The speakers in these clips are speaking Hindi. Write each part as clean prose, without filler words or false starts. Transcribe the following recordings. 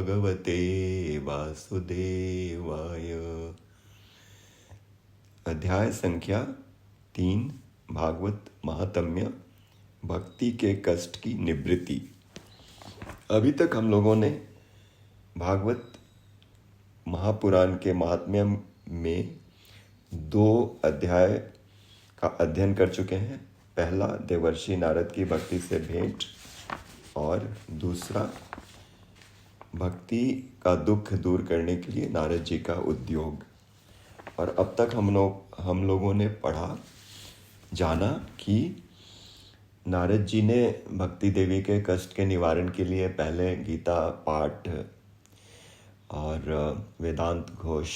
भगवते वासुदेवाय। अध्याय संख्या 3, भागवत महात्म्य, भक्ति के कष्ट की निवृत्ति। अभी तक हम लोगों ने भागवत महापुराण के महात्म्य में 2 अध्याय का अध्ययन कर चुके हैं। पहला देवर्षि नारद की भक्ति से भेंट और दूसरा भक्ति का दुख दूर करने के लिए नारद जी का उद्योग। और अब तक हम लोगों ने पढ़ा जाना कि नारद जी ने भक्ति देवी के कष्ट के निवारण के लिए पहले गीता पाठ और वेदांत घोष,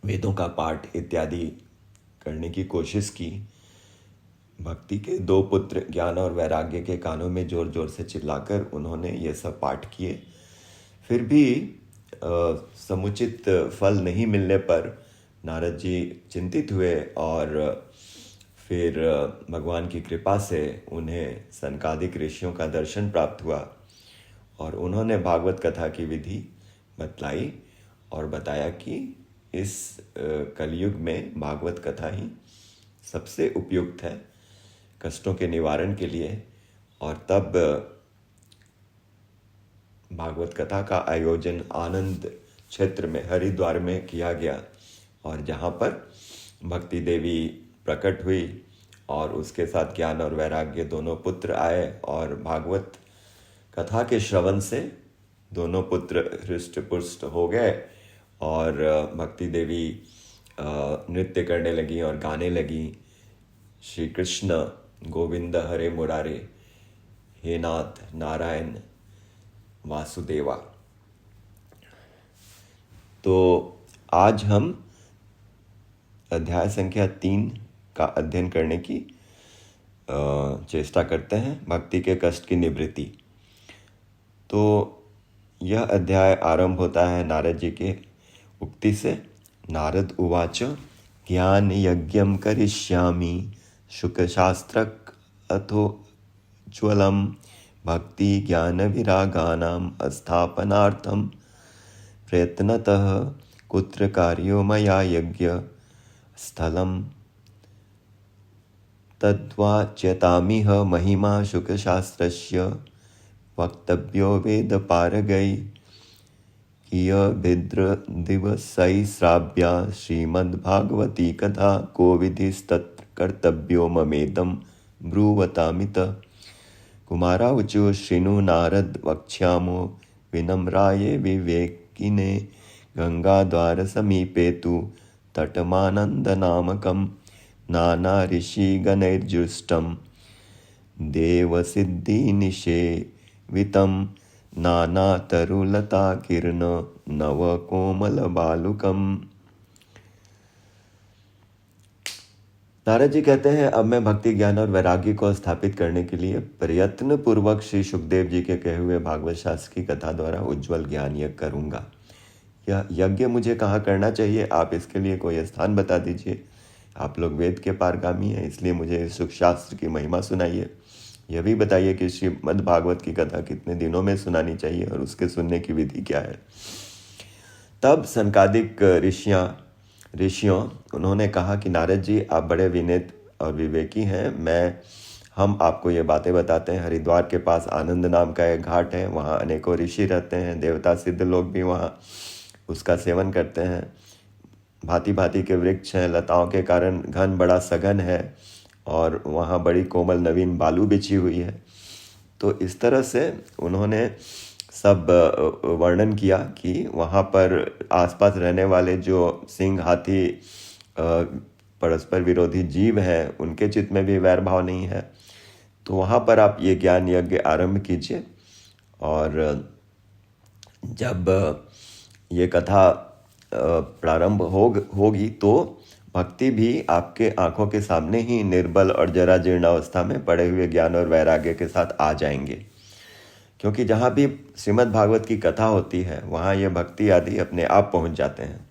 वेदों का पाठ इत्यादि करने की कोशिश की। भक्ति के 2 पुत्र ज्ञान और वैराग्य के कानों में जोर जोर से चिल्लाकर उन्होंने ये सब पाठ किए। फिर भी समुचित फल नहीं मिलने पर नारद जी चिंतित हुए और फिर भगवान की कृपा से उन्हें सनकादिक ऋषियों का दर्शन प्राप्त हुआ और उन्होंने भागवत कथा की विधि बतलाई और बताया कि इस कलयुग में भागवत कथा ही सबसे उपयुक्त है कष्टों के निवारण के लिए। और तब भागवत कथा का आयोजन आनंद क्षेत्र में हरिद्वार में किया गया और जहाँ पर भक्ति देवी प्रकट हुई और उसके साथ ज्ञान और वैराग्य दोनों पुत्र आए और भागवत कथा के श्रवण से दोनों पुत्र हृष्ट पुष्ट हो गए और भक्ति देवी नृत्य करने लगी और गाने लगी, श्री कृष्ण गोविंद हरे मुरारे, हे नाथ नारायण वासुदेवा। तो आज हम अध्याय संख्या 3 का अध्ययन करने की चेष्टा करते हैं, भक्ति के कष्ट की निवृत्ति। तो यह अध्याय आरंभ होता है नारद जी के उक्ति से। नारद उवाच ज्ञान यज्ञम करिष्यामि शुकशास्त्रक अथो ज्वलम भक्ति ज्ञान विरागानाम अस्थापनार्थम प्रयत्नतः कुत्र कार्यो मया यज्ञ स्थलम तद्वाच्यतामिह महिमा शुकशास्त्रस्य वक्तव्यो वेद पारगै किय भिद्र दिवसै श्राव्या श्रीमद्भागवती कथा को विधिस्तत्र कर्तव्यो ममेदं ब्रूवतामित। कुमारावचो शृणु नारद वक्ष्यामो विनम्राये विवेकिने गंगाद्वार समीपे तु तटमानन्दनामकं नाना ऋषिगणैर्जुष्टं देवसिद्धिनिषेवितं नाना तरुलताकीर्ण नवकोमलबालुकम्। नारद जी कहते हैं, अब मैं भक्ति ज्ञान और वैराग्य को स्थापित करने के लिए प्रयत्न पूर्वक श्री सुखदेव जी के कहे हुए भागवत शास्त्र की कथा द्वारा उज्जवल ज्ञान यज्ञ करूंगा। यह यज्ञ मुझे कहाँ करना चाहिए, आप इसके लिए कोई स्थान बता दीजिए। आप लोग वेद के पारगामी हैं, इसलिए मुझे सुख शास्त्र की महिमा सुनाइए। यह भी बताइए कि श्रीमद् भागवत की कथा कितने दिनों में सुनानी चाहिए और उसके सुनने की विधि क्या है। तब सनकादिक ऋषियों उन्होंने कहा कि नारद जी, आप बड़े विनीत और विवेकी हैं। हम आपको ये बातें बताते हैं। हरिद्वार के पास आनंद नाम का एक घाट है, वहाँ अनेकों ऋषि रहते हैं, देवता सिद्ध लोग भी वहाँ उसका सेवन करते हैं। भांति भांति के वृक्ष हैं, लताओं के कारण घन बड़ा सघन है और वहाँ बड़ी कोमल नवीन बालू बिछी हुई है। तो इस तरह से उन्होंने सब वर्णन किया कि वहाँ पर आसपास रहने वाले जो सिंह हाथी परस्पर विरोधी जीव हैं, उनके चित्त में भी वैर भाव नहीं है। तो वहाँ पर आप ये ज्ञान यज्ञ आरंभ कीजिए और जब ये कथा प्रारंभ होगी तो भक्ति भी आपके आंखों के सामने ही निर्बल और जरा जीर्ण अवस्था में पड़े हुए ज्ञान और वैराग्य के साथ आ जाएंगे। क्योंकि जहाँ भी श्रीमद् भागवत की कथा होती है वहाँ ये भक्ति आदि अपने आप पहुँच जाते हैं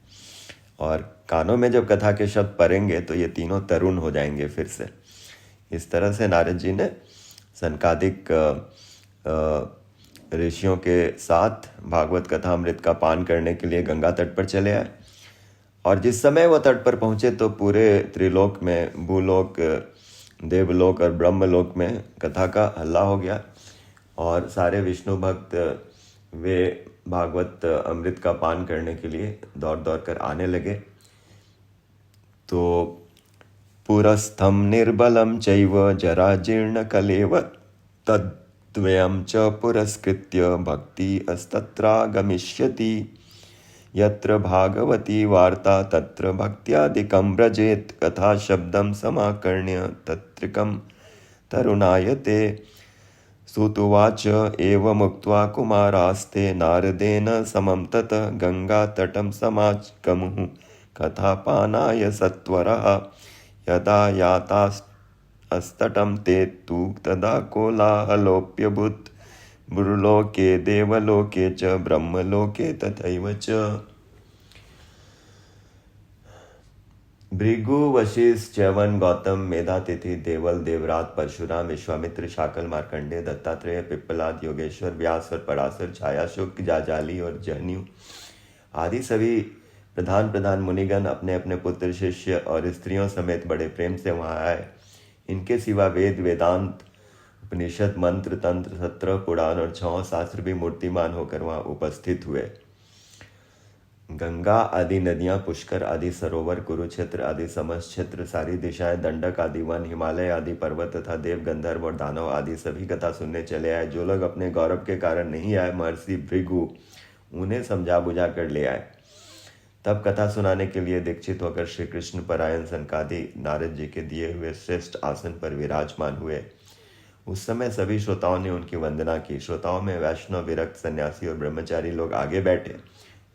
और कानों में जब कथा के शब्द पड़ेंगे तो ये तीनों तरुण हो जाएंगे फिर से। इस तरह से नारद जी ने सनकादिक ऋषियों के साथ भागवत कथा अमृत का पान करने के लिए गंगा तट पर चले आए। और जिस समय वो तट पर पहुंचे तो पूरे त्रिलोक में, भूलोक, देवलोक और ब्रह्मलोक में कथा का हल्ला हो गया और सारे विष्णु भक्त वे भागवत अमृत का पान करने के लिए दौड़ दौड़ कर आने लगे। तो पुरस्थम निर्बलम चैव जराजीर्ण कलेव तद्वयं च पुरस्कृत्य भक्ति अस्तत्रागमिष्यति। यत्र भागवती वार्ता तत्र भक्त्यादिकं व्रजेत्। कथा शब्दं समाकर्ण्य तत्रिकं तरुणायते। सुतुवाच एवमुक्त्वा कुमारास्ते नारदेन समं ततः गङ्गातटं समागमुः कथापानाय सत्वरः। यदा यातास्तटं ते तु तदा कोलाहलोऽप्यभूत्। भूलोके देवलोके च ब्रह्मलोके तथैव च। भृगु, वशिष्ठ, च्यवन, गौतम, मेधातिथि, देवल, देवरात, परशुराम, विश्वामित्र, शाकल, मार्कंडेय, दत्तात्रेय, पिप्पलाद, योगेश्वर, व्यास और पराशर, छाया, शुक, जाजाली और जहन्यू आदि सभी प्रधान प्रधान मुनिगण अपने अपने पुत्र, शिष्य और स्त्रियों समेत बड़े प्रेम से वहां आए। इनके सिवा वेद, वेदांत, उपनिषद, मंत्र, तंत्र, 17 पुराण और 6 शास्त्र भी मूर्तिमान होकर वहां उपस्थित हुए। गंगा आदि नदियां, पुष्कर आदि सरोवर, कुरुक्षेत्र आदि समस्त क्षेत्र, सारी दिशाएं, दंडक आदि वन, हिमालय आदि पर्वत तथा देव, गंधर्व और दानव आदि सभी कथा सुनने चले आए। जो लोग अपने गौरव के कारण नहीं आए, महर्षि भृगु उन्हें समझा बुझा कर ले आए। तब कथा सुनाने के लिए दीक्षित होकर श्री कृष्ण परायण सनकादि नारद जी के दिए हुए श्रेष्ठ आसन पर विराजमान हुए। उस समय सभी श्रोताओं ने उनकी वंदना की। श्रोताओं में वैष्णव, विरक्त, सन्यासी और ब्रह्मचारी लोग आगे बैठे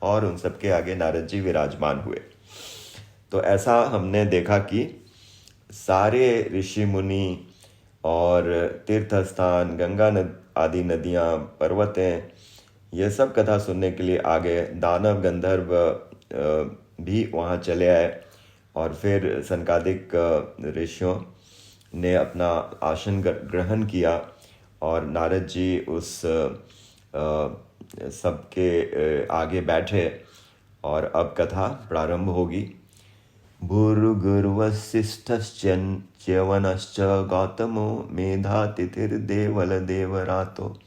और उन सबके आगे नारद जी विराजमान हुए। तो ऐसा हमने देखा कि सारे ऋषि मुनि और तीर्थ स्थान, गंगा आदि नदियाँ, पर्वतें, ये सब कथा सुनने के लिए आगे। दानव, गंधर्व भी वहाँ चले आए और फिर सनकादिक ऋषियों ने अपना आसन ग्रहण किया और नारद जी उस सबके आगे बैठे और अब कथा प्रारंभ होगी। भूर्गुर्वसिष्ठश्च्यवनश्च गौतमो मेधातिथिर्देवलदेवरातो।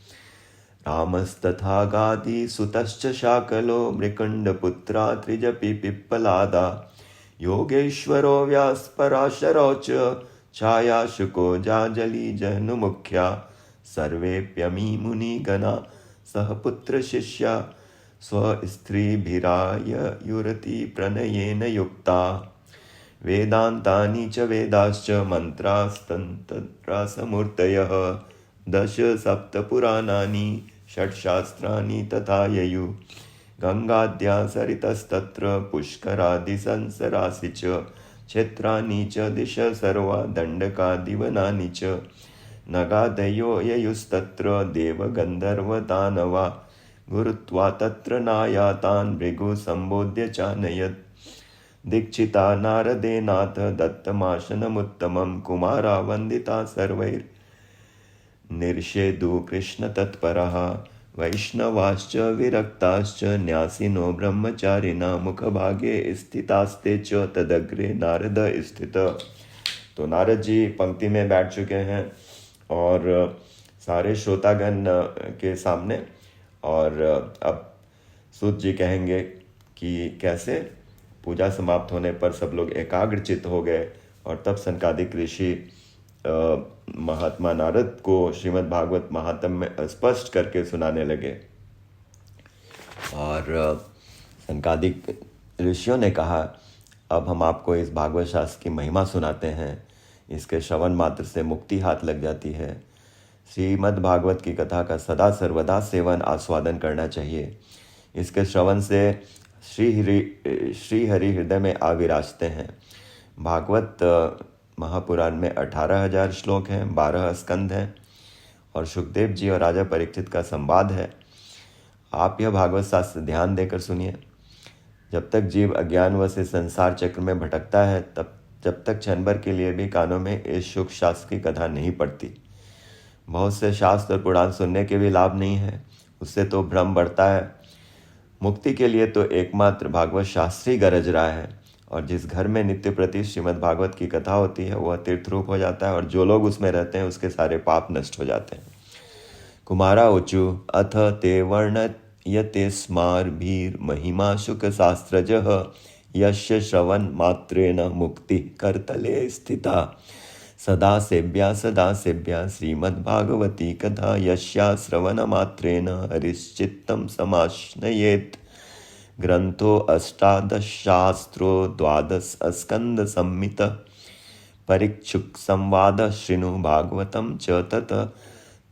रामस्तथा गादिसुतश्च शाकलो मृकण्डपुत्रा त्रिजपि पिप्पलादा। योगेश्वरो व्यासपराशरौ च छायाशुको जाजली जहनुमुख्या। सर्वेऽप्यमी मुनिगणा सह पुत्रशिष्या। स्वस्त्रीभिरायुरति प्रणयेन युक्ता। वेदान्तानि च वेदाश्च मन्त्रास्तन्त्रासमूर्तयः। 10 सप्तपुराणानि षट्शास्त्राणि तथा ययु। गङ्गाद्या सरितस्तत्र पुष्करादिसंसरासि च। क्षेत्राणि च दिश सर्वा दण्डकादिवनानि च। नगादयो ययुस्तत्र देवगन्धर्वदानवा। गुरुत्वा तत्र नायातान् भृगु सम्बोध्य चानयत्। दीक्षिता नारदेनाथ दत्तमाशनमुत्तमं। कुमारा वन्दिता सर्वैर्निर्षेदु कृष्णतत्परः। वैष्णवाश्च विरक्ताश्च न्यासिनो ब्रह्मचारिणा। मुखभागे स्थितास्ते च तदग्रे नारद स्थित। तो नारद जी पंक्ति में बैठ चुके हैं और सारे श्रोतागण के सामने। और अब सूत जी कहेंगे कि कैसे पूजा समाप्त होने पर सब लोग एकाग्रचित्त हो गए और तब सनकादिक ऋषि महात्मा नारद को श्रीमद् भागवत महात्म्य में स्पष्ट करके सुनाने लगे। और सनकादिक ऋषियों ने कहा, अब हम आपको इस भागवत शास्त्र की महिमा सुनाते हैं। इसके श्रवण मात्र से मुक्ति हाथ लग जाती है। श्रीमद् भागवत की कथा का सदा सर्वदा सेवन आस्वादन करना चाहिए। इसके श्रवण से श्री हरि हृदय में आविराजते हैं। भागवत महापुराण में 18,000 श्लोक हैं, 12 स्कंद हैं और सुखदेव जी और राजा परीक्षित का संवाद है। आप यह भागवत शास्त्र ध्यान देकर सुनिए। जब तक जीव अज्ञानवश से संसार चक्र में भटकता है जब तक क्षण भर के लिए भी कानों में इस सुख शास्त्र की कथा नहीं पड़ती। बहुत से शास्त्र और पुराण सुनने के भी लाभ नहीं है, उससे तो भ्रम बढ़ता है। मुक्ति के लिए तो एकमात्र भागवत शास्त्री गरज रहा है, और जिस घर में नित्य प्रति श्रीमद् भागवत की कथा होती है वह तीर्थरूप हो जाता है, और जो लोग उसमें रहते हैं उसके सारे पाप नष्ट हो जाते हैं। कुमारा ऊचु अथ ते वर्णयते स्मार्भिर महिमा शुक शास्त्रजः यस्य श्रवण मात्रेण मुक्ति करतले स्थिता सदा सेव्या श्रीमद्भागवती कथा यस्या श्रवण मात्रेण हरिश्चित्तं समाश्नयेत्। ग्रंथो अष्टादशास्त्रो द्वादश स्कंद संहित परीक्षुक संवाद शृणु भागवतं च तत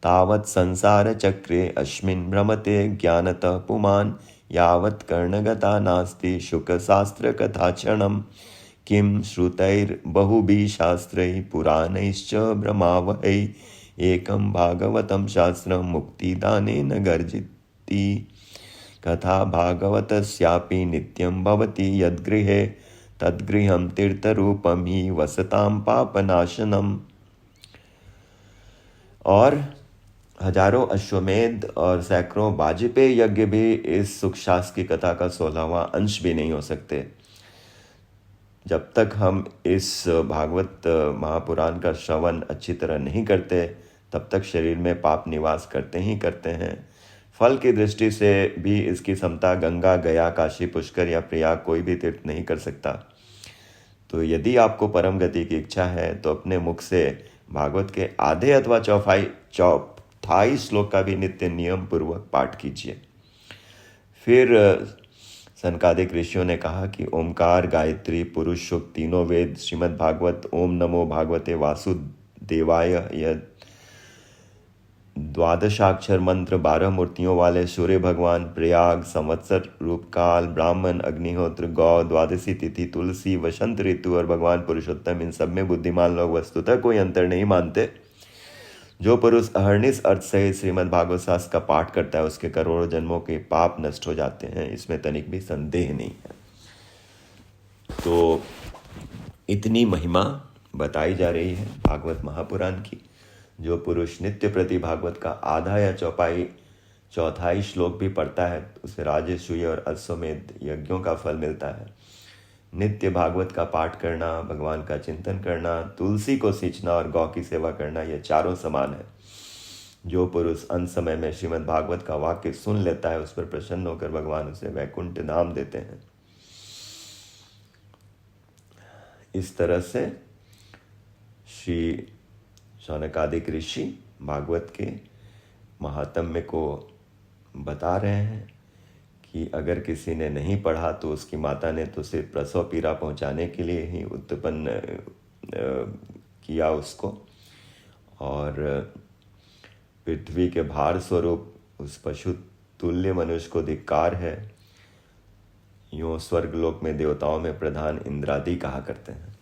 तावत् संसार चक्रे अस्मिन् भ्रमते ज्ञानतः पुमान् यावत् कर्णगता नास्ति शुकशास्त्र कथाचरणम् किं श्रुतैर्बहुभिः शास्त्रैः पुराणैश्च भ्रमावहै एकं भागवतं शास्त्रं मुक्तिदानेन गर्जति कथा भागवतस्यापि नित्यं भवति यद्गृहे तद्गृहं तीर्थरूपं हि वसतां पापनाशनम्। और हजारों अश्वमेध और सैकड़ों वाजपेयी यज्ञ भी इस सुखशास्त्र की कथा का 16वां अंश भी नहीं हो सकते। जब तक हम इस भागवत महापुराण का श्रवण अच्छी तरह नहीं करते तब तक शरीर में पाप निवास करते ही करते हैं। फल की दृष्टि से भी इसकी समता गंगा, गया, काशी, पुष्कर या प्रयाग कोई भी तीर्थ नहीं कर सकता। तो यदि आपको परम गति की इच्छा है तो अपने मुख से भागवत के आधे अथवा चौथाई श्लोक का भी नित्य नियम पूर्वक पाठ कीजिए। फिर सनकादिक ऋषियों ने कहा कि ओमकार, गायत्री, पुरुष सूक्त, तीनों वेद, श्रीमद् भागवत, ओम नमो भागवते वासुदेवाय, यह द्वादशाक्षर मंत्र, 12 मूर्तियों वाले सूर्य भगवान, प्रयाग, संवत्सर रूप काल, ब्राह्मण, अग्निहोत्र, गौ, द्वादशी तिथि, तुलसी, वसंत ऋतु और भगवान पुरुषोत्तम, इन सब में बुद्धिमान लोग वस्तुतः कोई अंतर नहीं मानते। जो पुरुष अहर्निश अर्थ सहित श्रीमद् भागवत शास्त्र का पाठ करता है उसके करोड़ों जन्मों के पाप नष्ट हो जाते हैं, इसमें तनिक भी संदेह नहीं है। तो इतनी महिमा बताई जा रही है भागवत महापुराण की। जो पुरुष नित्य प्रति भागवत का आधा या चौथाई श्लोक भी पढ़ता है उसे राजसूय और अश्वमेध यज्ञों का फल मिलता है। नित्य भागवत का पाठ करना, भगवान का चिंतन करना, तुलसी को सींचना और गौ की सेवा करना, ये चारों समान है। जो पुरुष अंत समय में श्रीमद् भागवत का वाक्य सुन लेता है उस पर प्रसन्न होकर भगवान उसे वैकुंठ धाम देते हैं। इस तरह से श्री शौनकादिक ऋषि भागवत के महात्म्य को बता रहे हैं कि अगर किसी ने नहीं पढ़ा तो उसकी माता ने तो सिर्फ प्रसव पीड़ा पहुंचाने के लिए ही उत्पन्न किया उसको, और पृथ्वी के भार स्वरूप उस पशु तुल्य मनुष्य को धिक्कार है। यूँ स्वर्गलोक में देवताओं में प्रधान इंद्रादि कहा करते हैं।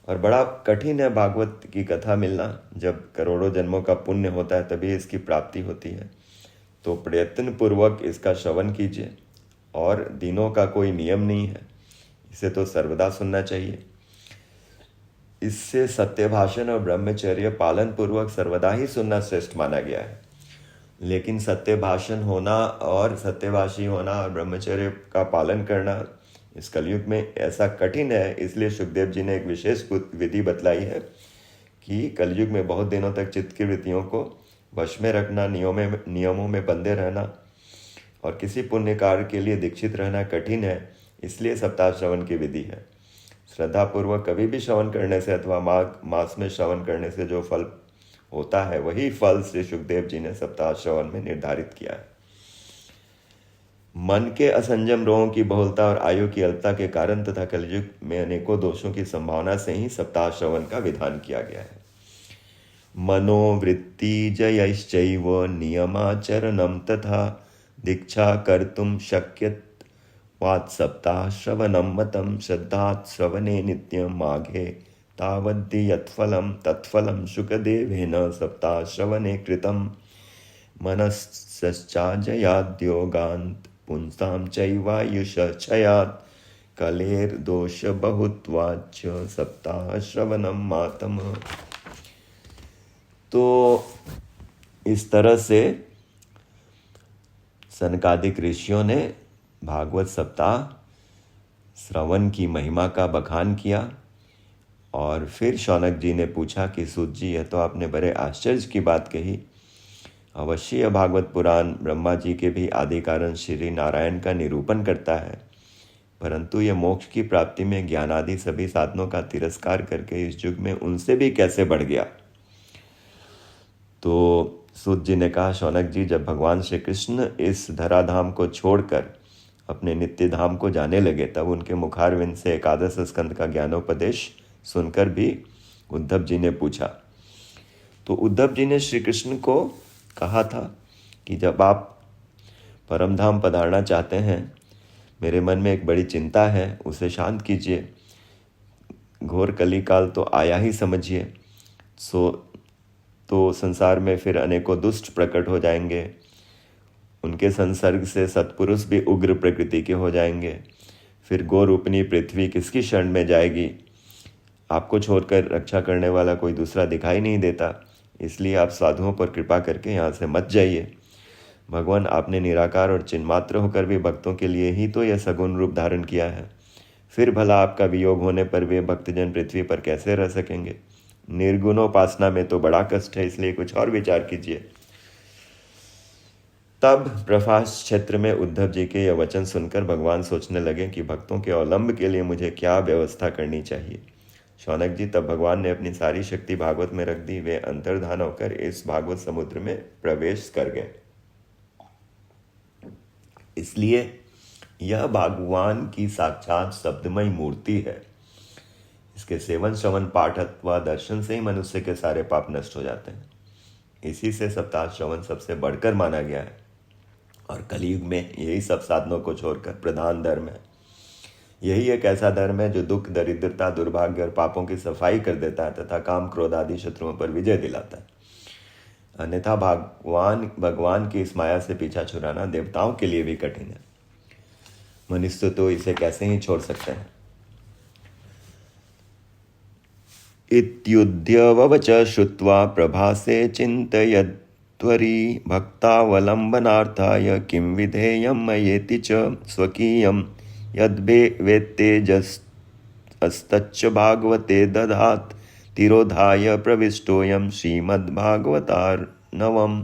और बड़ा कठिन है भागवत की कथा मिलना। जब करोड़ों जन्मों का पुण्य होता है तभी इसकी प्राप्ति होती है। तो प्रयत्न पूर्वक इसका श्रवण कीजिए, और दिनों का कोई नियम नहीं है, इसे तो सर्वदा सुनना चाहिए। इससे सत्य भाषण और ब्रह्मचर्य पालन पूर्वक सर्वदा ही सुनना श्रेष्ठ माना गया है। लेकिन सत्य भाषण होना और सत्यभाषी होना और ब्रह्मचर्य का पालन करना इस कलयुग में ऐसा कठिन है, इसलिए सुखदेव जी ने एक विशेष विधि बतलाई है कि कलयुग में बहुत दिनों तक चित्त की वृत्तियों को वश में रखना, नियमों में बंधे रहना और किसी पुण्य कार्य के लिए दीक्षित रहना कठिन है। इसलिए सप्ताह श्रवण की विधि है। श्रद्धापूर्वक कभी भी श्रवण करने से अथवा माघ मास में श्रवण करने से जो फल होता है वही फल श्री सुखदेव जी ने सप्ताह श्रवण में निर्धारित किया है। मन के असंजम रोगों की बहुलता और आयु की अल्पता के कारण तथा कलयुग में अनेकों दोषों की संभावना से ही सप्ताह श्रवण का विधान किया गया है। मनोवृत्ति जयश्चैव नियमाचरणम तथा दीक्षा कर्तुम शक्यत्वात् सप्ताह श्रवणम मतं श्रद्धात् श्रवणे नित्यं माघे तावद्धि यत्फलं तत्फलं शुकदेवेन सप्ताह श्रवणे कृतं मनश्चाजयाद्योगान्त पुंसां चैवायुष क्षयात् कलेर्दोष बहुत्वाच्च सप्ताह श्रवणम मातम। तो इस तरह से सनकादिक ऋषियों ने भागवत सप्ताह श्रवण की महिमा का बखान किया। और फिर शौनक जी ने पूछा कि सूत जी, यह तो आपने बड़े आश्चर्य की बात कही। अवश्य यह भागवत पुराण ब्रह्मा जी के भी आदि कारण श्री नारायण का निरूपण करता है, परंतु यह मोक्ष की प्राप्ति में ज्ञान आदि सभी साधनों का तिरस्कार करके इस युग में उनसे भी कैसे बढ़ गया। तो सूत जी ने कहा, शौनक जी, जब भगवान श्री कृष्ण इस धराधाम को छोड़कर अपने नित्य धाम को जाने लगे, तब उनके मुखारविंद से एकादश स्कंद का ज्ञानोपदेश सुनकर भी उद्धव जी ने पूछा। तो उद्धव जी ने श्री कृष्ण को कहा था कि जब आप परमधाम पधारना चाहते हैं, मेरे मन में एक बड़ी चिंता है, उसे शांत कीजिए। घोर कलिकाल तो आया ही समझिए। तो संसार में फिर अनेकों दुष्ट प्रकट हो जाएंगे। उनके संसर्ग से सत्पुरुष भी उग्र प्रकृति के हो जाएंगे। फिर गोरूपनी पृथ्वी किसकी शरण में जाएगी। आपको छोड़कर रक्षा करने वाला कोई दूसरा दिखाई नहीं देता, इसलिए आप साधुओं पर कृपा करके यहाँ से मत जाइए। भगवान, आपने निराकार और चिन्मात्र होकर भी भक्तों के लिए ही तो यह सगुण रूप धारण किया है। फिर भला आपका वियोग होने पर वे भक्तजन पृथ्वी पर कैसे रह सकेंगे। निर्गुणोपासना में तो बड़ा कष्ट है, इसलिए कुछ और विचार कीजिए। तब प्रभास क्षेत्र में उद्धव जी के यह वचन सुनकर भगवान सोचने लगे कि भक्तों के अवलंब के लिए मुझे क्या व्यवस्था करनी चाहिए। शौनक जी, तब भगवान ने अपनी सारी शक्ति भागवत में रख दी। वे अंतर्धान होकर इस भागवत समुद्र में प्रवेश कर गए। इसलिए यह भगवान की साक्षात शब्दमय मूर्ति है। इसके सेवन, श्रवण, पाठ अथवा दर्शन से ही मनुष्य के सारे पाप नष्ट हो जाते हैं। इसी से सप्ताह श्रवण सबसे बढ़कर माना गया है। और कलयुग में यही सब साधनों को छोड़कर प्रधान धर्म है। यही एक ऐसा धर्म है जो दुख, दरिद्रता, दुर्भाग्य और पापों की सफाई कर देता है तथा काम, क्रोध आदि शत्रुओं पर विजय दिलाता है। अन्यथा भगवान की इस माया से पीछा छुड़ाना देवताओं के लिए भी कठिन है। मनुष्य तो इसे कैसे ही छोड़ सकते हैं। इत्युद्यवच श्रुत्वा प्रभासे चिन्तयद्वरी भक्तावलम्बनार्थाय किं विधेयं मयेति च स्वकीयं यद्वेत्तेजस्तच्च भागवते दधात् तिरोधाय प्रविष्टोऽयं श्रीमद्भागवतार्णवम्।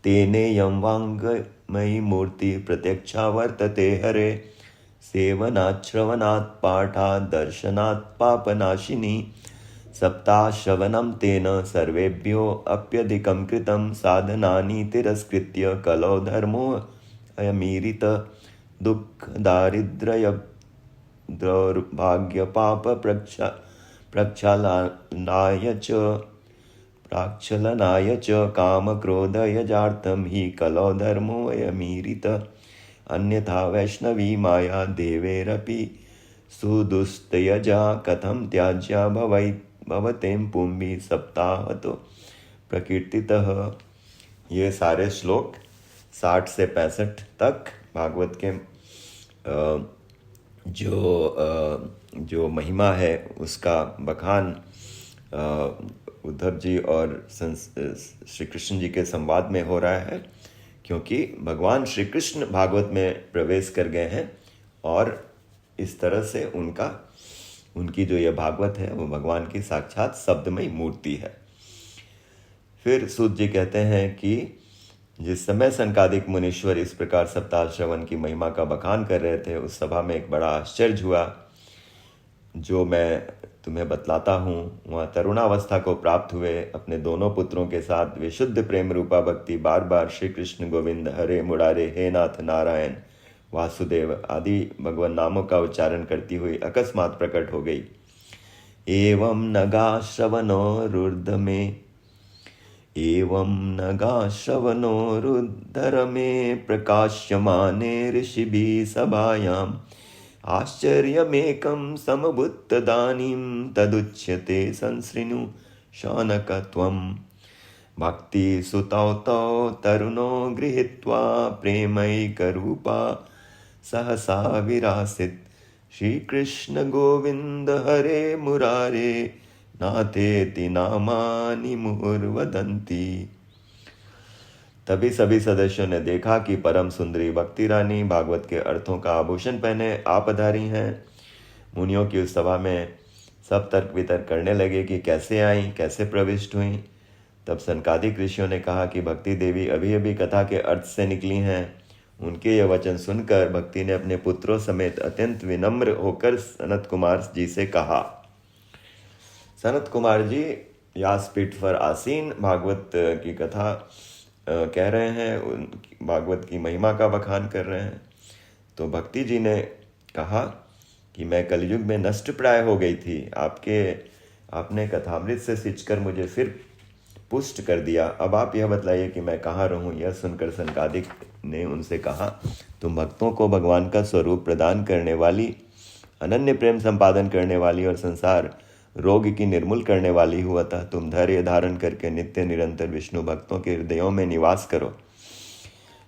तेनेयं वाङ्मयी मूर्ति प्रत्यक्षा वर्तते हरे। सेवनात्, श्रवणात्, पाठात्, दर्शनात् पापनाशिनी। सप्ताश्रवणं तेन सर्वेभ्यो अप्यधिकं कृतं। साधनानि तिरस्कृत्य कलौ धर्मो अयमीरित। दुःख, दारिद्र्य, दौर्भाग्य, पाप प्रक्षालनाय च काम, क्रोध, यजार्थं हि कलौ धर्मो अयमीरित। अन्यथा वैष्णवी माया देवैरपि सुदुस्तयजा कथं त्याज्या भवतें पुंभि सप्ताह तो प्रकीर्तितः। ये सारे श्लोक 60 से 65 तक भागवत के जो महिमा है उसका बखान उद्धव जी और श्री कृष्ण जी के संवाद में हो रहा है, क्योंकि भगवान श्री कृष्ण भागवत में प्रवेश कर गए हैं और इस तरह से उनकी जो यह भागवत है वो भगवान की साक्षात शब्दमयी मूर्ति है। फिर सूत जी कहते हैं कि जिस समय सनकादिक मुनीश्वर इस प्रकार सप्ताह श्रवण की महिमा का बखान कर रहे थे, उस सभा में एक बड़ा आश्चर्य हुआ जो मैं तुम्हें बतलाता हूँ। वहाँ तरुणावस्था को प्राप्त हुए अपने दोनों पुत्रों के साथ विशुद्ध प्रेम रूपा भक्ति बार बार श्री कृष्ण गोविंद, हरे मुरारे, हे नाथ नारायण, वासुदेव आदि भगवान नामों का उच्चारण करती हुई अकस्मात प्रकट हो गई। एवं नगा श्रवणो रुद्धर में प्रकाश्यमाने ऋषिभिः सभायाम् आश्चर्यमेकं समभूतदानीं तदुच्यते संसृणु शौनकत्वम्। भक्तिसुतौ तौ तरुणो गृहीत्वा प्रेमैकरूपा सहसा विरासीत्। श्रीकृष्ण गोविंद हरे मुरारे नाथेति नामानि मुहुर्वदन्ति। तभी सभी सदस्यों ने देखा कि परम सुंदरी भक्ति रानी भागवत के अर्थों का आभूषण पहने आ पधारी हैं। मुनियों की उस सभा में सब तर्क वितर्क करने लगे कि कैसे आईं, कैसे प्रविष्ट हुईं। तब सनकादिक ऋषियों ने कहा कि भक्ति देवी अभी अभी कथा के अर्थ से निकली हैं। उनके यह वचन सुनकर भक्ति ने अपने पुत्रों समेत अत्यंत विनम्र होकर सनत कुमार जी से कहा। सनत कुमार जी व्यासपीठ पर आसीन भागवत की कथा कह रहे हैं, भागवत की महिमा का बखान कर रहे हैं। तो भक्ति जी ने कहा कि मैं कलयुग में नष्ट प्राय हो गई थी, आपने कथामृत से सिंचकर मुझे फिर पुष्ट कर दिया। अब आप यह बतलाइए कि मैं कहाँ रहूं। यह सुनकर सनकादिक ने उनसे कहा, तुम भक्तों को भगवान का स्वरूप प्रदान करने वाली, अनन्य प्रेम संपादन करने वाली और संसार रोग की निर्मूल करने वाली हुआ था। तुम धैर्य धारण करके नित्य निरंतर विष्णु भक्तों के हृदयों में निवास करो।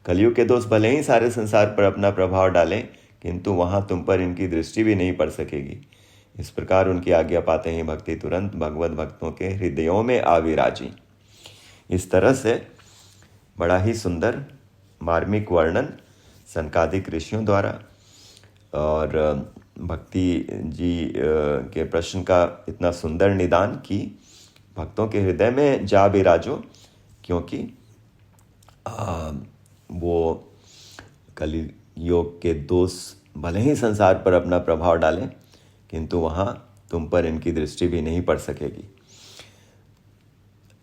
कलयुग के दोष भले ही सारे संसार पर अपना प्रभाव डालें, किंतु वहां तुम पर इनकी दृष्टि भी नहीं पड़ सकेगी। इस प्रकार उनकी आज्ञा पाते ही भक्ति तुरंत भगवत भक्तों के हृदयों में आ विराजी। इस तरह से बड़ा ही सुंदर मार्मिक वर्णन सनकादिक ऋषियों द्वारा और भक्ति जी के प्रश्न का इतना सुंदर निदान कि भक्तों के हृदय में जा विराजो, क्योंकि वो कलियुग के दोष भले ही संसार पर अपना प्रभाव डालें, किंतु वहाँ तुम पर इनकी दृष्टि भी नहीं पड़ सकेगी।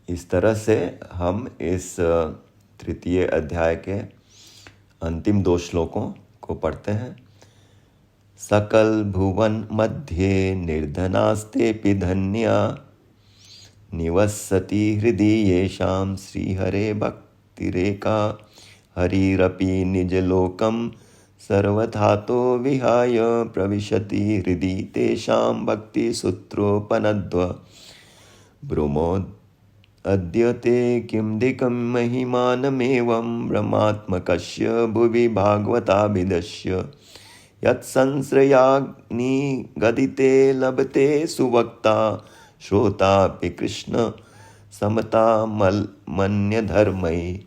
इस तरह से हम इस तृतीय अध्याय के अंतिम 2 श्लोकों को पढ़ते हैं। सकल भुवन मध्ये निर्धनास्तेऽपि धन्या, निवसति हृदि येषां श्रीहरे भक्तिरेका। हरिरपि निजलोकं सर्वथातो विहाय, प्रविशति हृदि तेषां भक्तिसूत्रोपनद्व। ब्रूमोऽद्यते किं दिकं महिमानमेवं, ब्रह्मात्मकस्य भुवि भागवताभिधस्य। यत्संश्रयाग्नि गदिते लभते सुवक्ता, श्रोतापि कृष्ण समता मन्य धर्मयी।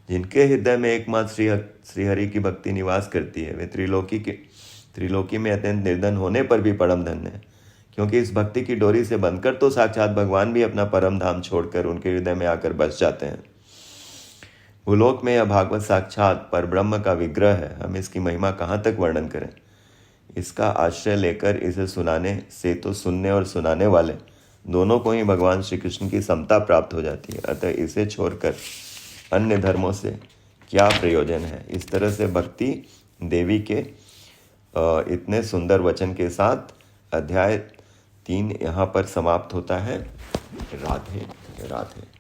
जिनके हृदय में एकमात्र श्रीहरि की भक्ति निवास करती है, वे त्रिलोकी में अत्यंत निर्धन होने पर भी परम धन्य है, क्योंकि इस भक्ति की डोरी से बंधकर तो साक्षात भगवान भी अपना परम धाम छोड़कर उनके हृदय में आकर बस जाते हैं। भूलोक में यह भागवत साक्षात पर ब्रह्म का विग्रह है। हम इसकी महिमा कहाँ तक वर्णन करें। इसका आश्रय लेकर इसे सुनाने से तो सुनने और सुनाने वाले दोनों को ही भगवान श्री कृष्ण की समता प्राप्त हो जाती है। अतः इसे छोड़कर अन्य धर्मों से क्या प्रयोजन है। इस तरह से भक्ति देवी के इतने सुंदर वचन के साथ अध्याय 3 यहाँ पर समाप्त होता है। राधे राधे।